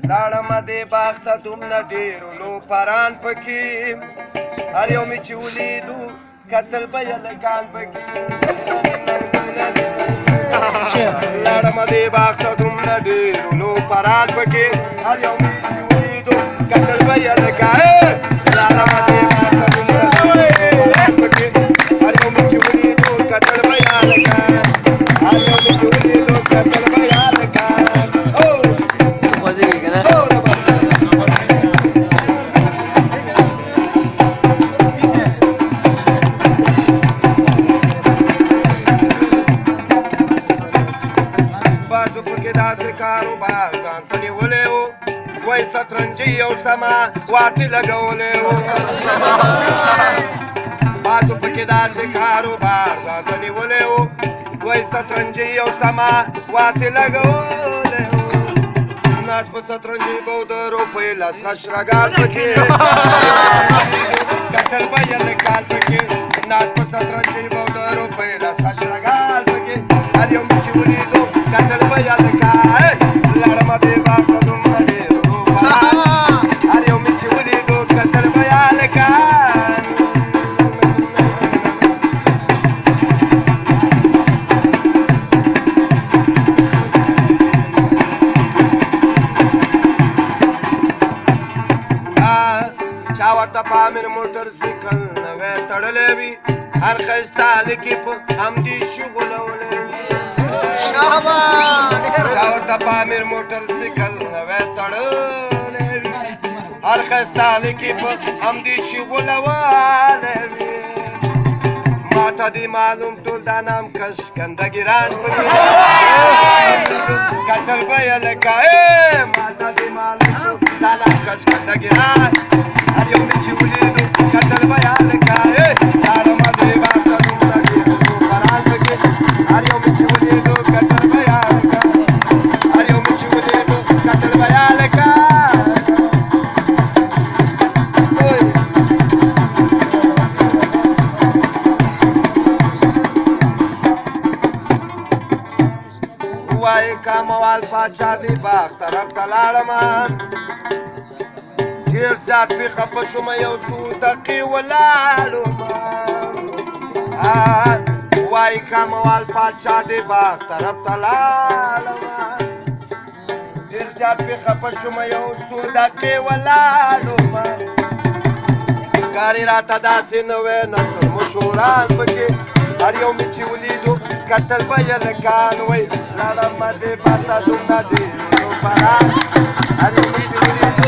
لاړم دې باغ ته دومره ډېرو لوپران پکې هر یو مې چې ولیدو کتل به یې لکان پکې لاړم دې باغ ته دومره ډېرو لوپران پکې هر یو مې چې ولیدو کتل به یې لکان لاړم دې باغ ته دومره ډېرو لوپران پکې هر یو مې چې ولیدو کتل به یې لکان هر یو مې چې ولیدو کتل به یې لکان کاروبار ځان ته نیولی و وایي سترنجۍ او سما واتې لګولی و بعضو پکې داسې کاروبار ځان ته نیولی و وایي سترنجۍ او سما واتې لګولی و ناست په سترنجۍ به و د روپۍ لس خشرګان پکې کتل به یې لکان پکې ناست په سترنجۍ به و د روپۍ لس خشرګان پکې هر یو مې چې ولیدو کتل به یې لکان لاړم دې باغ ته دومره ډېرو لوپران هر یو مې چې ولیدو کتل به یې لکان چا ورته پامیر موټر سایکل نوی تړلی وي هر ښایسته هلکې په همدې شغولولی وي چا ورته پامیر موټر سایکل نوی تړلی وي هر ښایسته هلکې په همدې شغولولی وي ما ته دې معلوم ټول دا نام کش کندګیران پکې کتل به یې لکه ما ته دې معلوم ټول دا نام کش کندګیران هر یو مې چې ولیدو کتل به یې لکه لاړم دې باغ ته دومره ډېرو لوپران پکې هر یو مې چې ولیدو کتل به یې لکه هر یو مې چې ولیدو کتل به یې لکه وایي کاموال پاچا دې باغ طرف ته لاړمه ډېر زیات پې خفه شومه یو څو دقیقې ولاړمه وایي کاموال پاچا دې باغ طرف ته لاړمه ډېر زیات پې خفه شومه یو څو دقیقې ولاړمه ښکاري راته داسې نوی نسل مشهوران پکې هر یو مې چې ولیدو کتل به یې لکان وایي لاړم دې باغ ته دومره ډېرو لوپران هر یو مې چې ولیدو